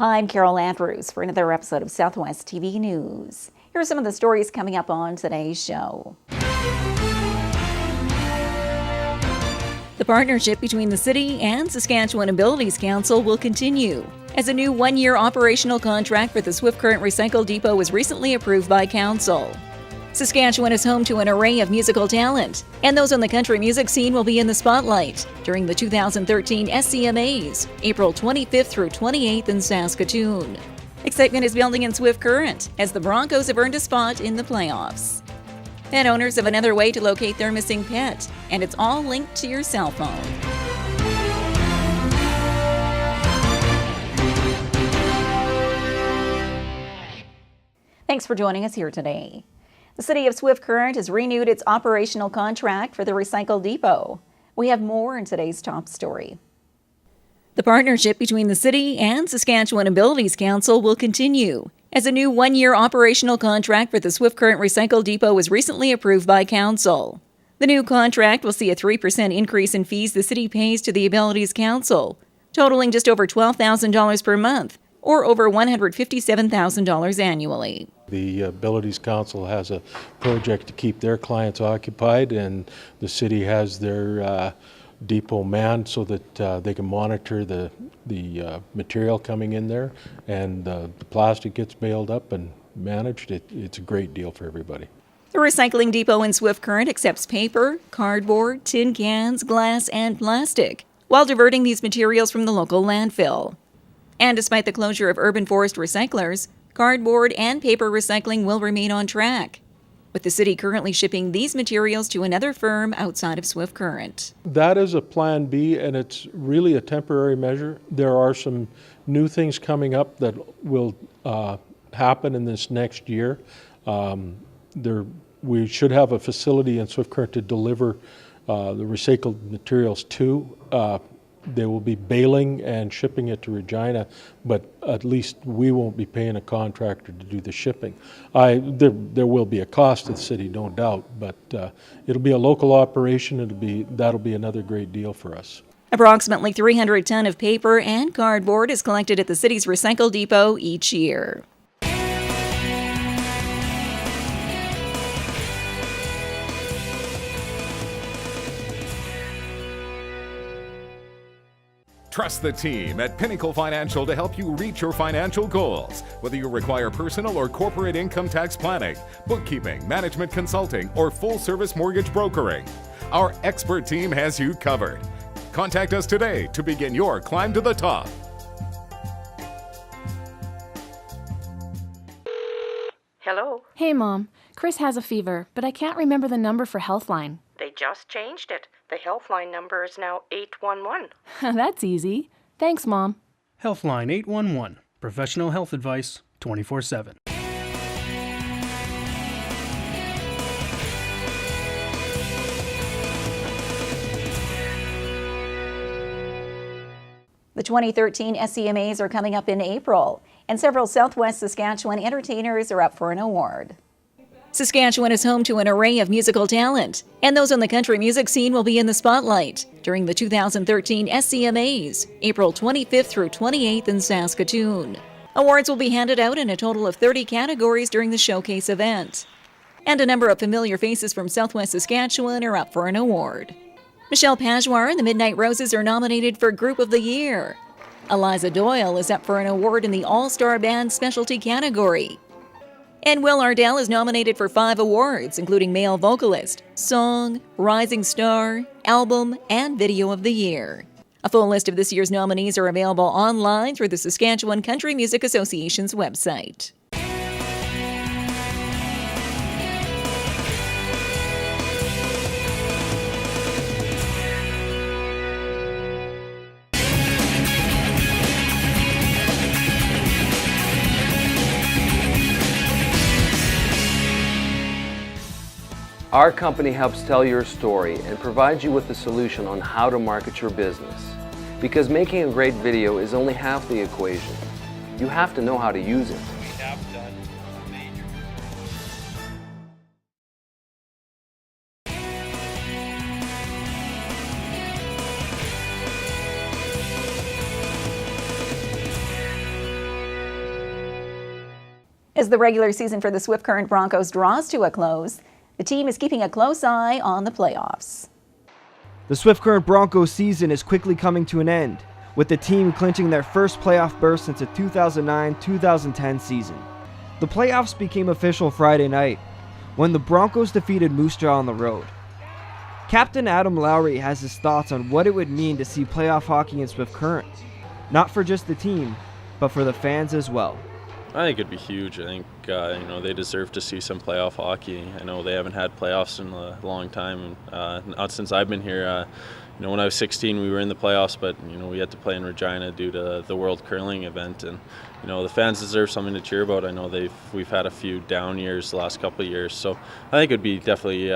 Hi, I'm Carol Andrews for another episode of Southwest TV News. Here are some of the stories coming up on today's show. The partnership between the city and Saskatchewan Abilities Council will continue, as a new one-year operational contract for the Swift Current Recycle Depot was recently approved by Council. Saskatchewan is home to an array of musical talent, and those on the country music scene will be in the spotlight during the 2013 SCMAs, April 25th through 28th in Saskatoon. Excitement is building in Swift Current as the Broncos have earned a spot in the playoffs. Pet owners have another way to locate their missing pet, and it's all linked to your cell phone. Thanks for joining us here today. The City of Swift Current has renewed its operational contract for the Recycle Depot. We have more in today's top story. The partnership between the city and Saskatchewan Abilities Council will continue, as a new one-year operational contract for the Swift Current Recycle Depot was recently approved by Council. The new contract will see a 3% increase in fees the city pays to the Abilities Council, totaling just over $12,000 per month, or over $157,000 annually. The Abilities Council has a project to keep their clients occupied, and the city has their depot manned so that they can monitor the material coming in there, and the plastic gets baled up and managed. It's a great deal for everybody. The recycling depot in Swift Current accepts paper, cardboard, tin cans, glass, and plastic, while diverting these materials from the local landfill. And despite the closure of urban forest recyclers, cardboard and paper recycling will remain on track, with the city currently shipping these materials to another firm outside of Swift Current. That is a plan B, and it's really a temporary measure. There are some new things coming up that will happen in this next year. We should have a facility in Swift Current to deliver the recycled materials to. They will be baling and shipping it to Regina, but at least we won't be paying a contractor to do the shipping. There will be a cost to the city, no doubt, but it'll be a local operation. That'll be another great deal for us. Approximately 300 tons of paper and cardboard is collected at the city's recycle depot each year. Trust the team at Pinnacle Financial to help you reach your financial goals. Whether you require personal or corporate income tax planning, bookkeeping, management consulting, or full-service mortgage brokering, our expert team has you covered. Contact us today to begin your climb to the top. Hello? Hey, Mom. Chris has a fever, but I can't remember the number for Healthline. They just changed it. The Healthline number is now 811. That's easy. Thanks, Mom. Healthline 811. Professional health advice 24/7. The 2013 SCMAs are coming up in April, and several Southwest Saskatchewan entertainers are up for an award. Saskatchewan is home to an array of musical talent, and those on the country music scene will be in the spotlight during the 2013 SCMAs, April 25th through 28th in Saskatoon. Awards will be handed out in a total of 30 categories during the showcase event. And a number of familiar faces from Southwest Saskatchewan are up for an award. Michelle Pajwar and the Midnight Roses are nominated for Group of the Year. Eliza Doyle is up for an award in the All-Star Band Specialty category. And Will Ardell is nominated for 5 awards, including Male Vocalist, Song, Rising Star, Album, and Video of the Year. A full list of this year's nominees are available online through the Saskatchewan Country Music Association's website. Our company helps tell your story and provides you with a solution on how to market your business. Because making a great video is only half the equation. You have to know how to use it. We have done major. As the regular season for the Swift Current Broncos draws to a close, the team is keeping a close eye on the playoffs. The Swift Current Broncos season is quickly coming to an end, with the team clinching their first playoff berth since the 2009-2010 season. The playoffs became official Friday night, when the Broncos defeated Moose Jaw on the road. Captain Adam Lowry has his thoughts on what it would mean to see playoff hockey in Swift Current, not for just the team, but for the fans as well. I think it'd be huge. I think they deserve to see some playoff hockey. I know they haven't had playoffs in a long time, not since I've been here. When I was 16, we were in the playoffs, but we had to play in Regina due to the World Curling event, and the fans deserve something to cheer about. I know we've had a few down years the last couple of years, so I think it'd be definitely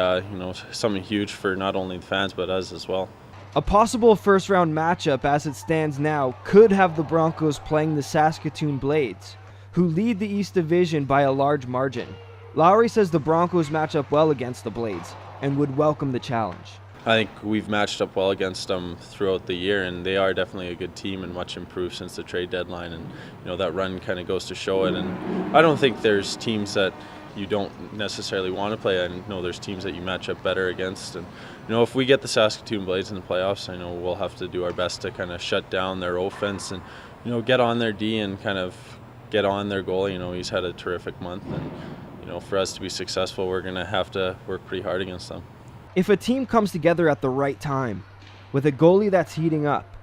something huge for not only the fans but us as well. A possible first-round matchup as it stands now could have the Broncos playing the Saskatchewan Blades, who lead the East Division by a large margin. Lowry says the Broncos match up well against the Blades and would welcome the challenge. I think we've matched up well against them throughout the year, and they are definitely a good team and much improved since the trade deadline, and that run kind of goes to show it. And I don't think there's teams that you don't necessarily want to play. I know there's teams that you match up better against, and if we get the Saskatoon Blades in the playoffs, I know we'll have to do our best to kind of shut down their offense and get on their D and kind of get on their goalie. He's had a terrific month, and for us to be successful, we're going to have to work pretty hard against them. If a team comes together at the right time, with a goalie that's heating up,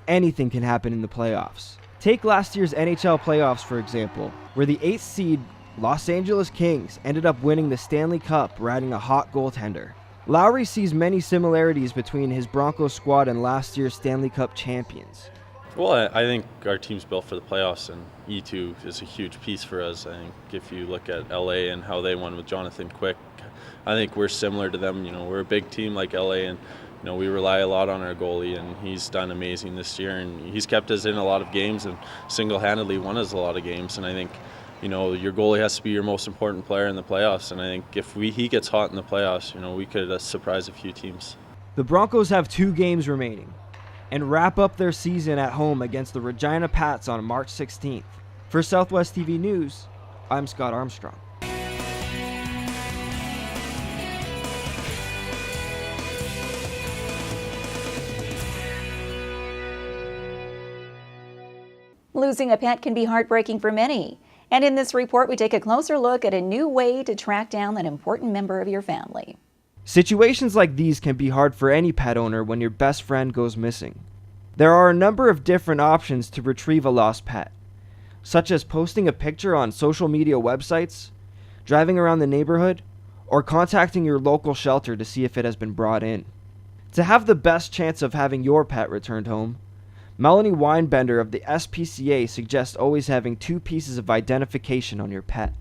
anything can happen in the playoffs. Take last year's NHL playoffs, for example, where the 8th seed Los Angeles Kings ended up winning the Stanley Cup riding a hot goaltender. Lowry sees many similarities between his Broncos squad and last year's Stanley Cup champions. Well, I think our team's built for the playoffs, and E2 is a huge piece for us. I think if you look at LA and how they won with Jonathan Quick, I think we're similar to them. We're a big team like LA, and we rely a lot on our goalie, and he's done amazing this year, and he's kept us in a lot of games and single-handedly won us a lot of games. And I think your goalie has to be your most important player in the playoffs, and I think if he gets hot in the playoffs, we could surprise a few teams. The Broncos have 2 games remaining and wrap up their season at home against the Regina Pats on March 16th. For Southwest TV News, I'm Scott Armstrong. Losing a pet can be heartbreaking for many. And in this report, we take a closer look at a new way to track down an important member of your family. Situations like these can be hard for any pet owner when your best friend goes missing. There are a number of different options to retrieve a lost pet, such as posting a picture on social media websites, driving around the neighborhood, or contacting your local shelter to see if it has been brought in. To have the best chance of having your pet returned home, Melanie Weinbender of the S.P.C.A. suggests always having 2 pieces of identification on your pet.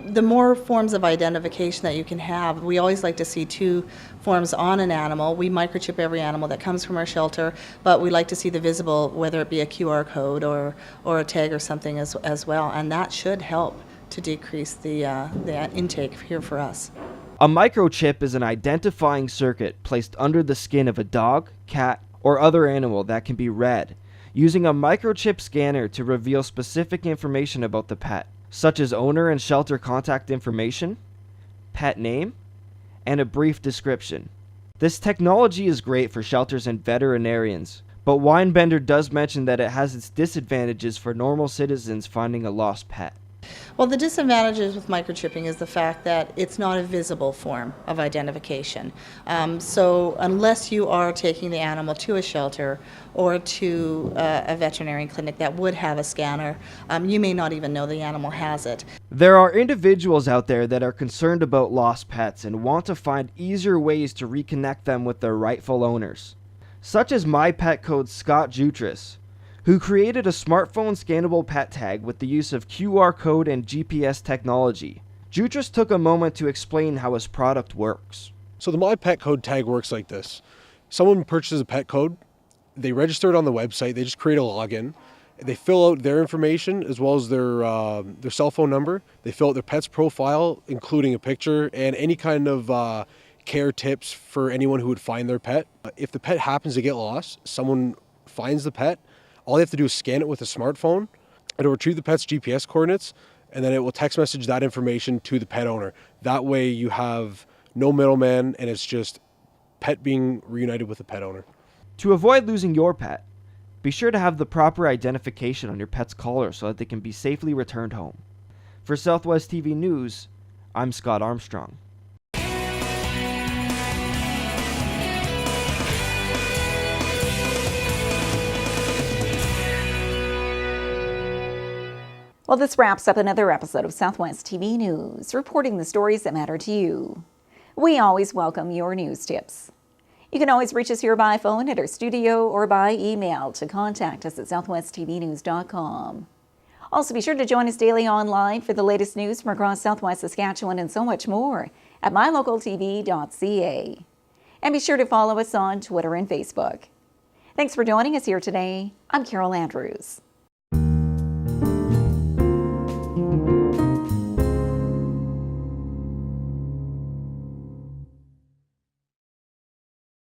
The more forms of identification that you can have, we always like to see 2 forms on an animal. We microchip every animal that comes from our shelter, but we like to see the visible, whether it be a QR code or a tag or something as well, and that should help to decrease the intake here for us. A microchip is an identifying circuit placed under the skin of a dog, cat, or other animal that can be read, using a microchip scanner to reveal specific information about the pet, such as owner and shelter contact information, pet name, and a brief description. This technology is great for shelters and veterinarians, but Weinbender does mention that it has its disadvantages for normal citizens finding a lost pet. Well, the disadvantages with microchipping is the fact that it's not a visible form of identification. So unless you are taking the animal to a shelter or to a veterinary clinic that would have a scanner, you may not even know the animal has it. There are individuals out there that are concerned about lost pets and want to find easier ways to reconnect them with their rightful owners, such as My Pet Code's Scott Jutras, who created a smartphone scannable pet tag with the use of QR code and GPS technology. Jutras took a moment to explain how his product works. So the My Pet Code tag works like this. Someone purchases a pet code, they register it on the website, they just create a login, they fill out their information as well as their cell phone number, they fill out their pet's profile, including a picture and any kind of care tips for anyone who would find their pet. If the pet happens to get lost, someone finds the pet, all they have to do is scan it with a smartphone. It'll retrieve the pet's GPS coordinates, and then it will text message that information to the pet owner. That way you have no middleman, and it's just pet being reunited with the pet owner. To avoid losing your pet, be sure to have the proper identification on your pet's collar so that they can be safely returned home. For Southwest TV News, I'm Scott Armstrong. Well, this wraps up another episode of Southwest TV News, reporting the stories that matter to you. We always welcome your news tips. You can always reach us here by phone at our studio or by email to contact us at southwesttvnews.com. Also, be sure to join us daily online for the latest news from across Southwest Saskatchewan and so much more at mylocaltv.ca. And be sure to follow us on Twitter and Facebook. Thanks for joining us here today. I'm Carol Andrews.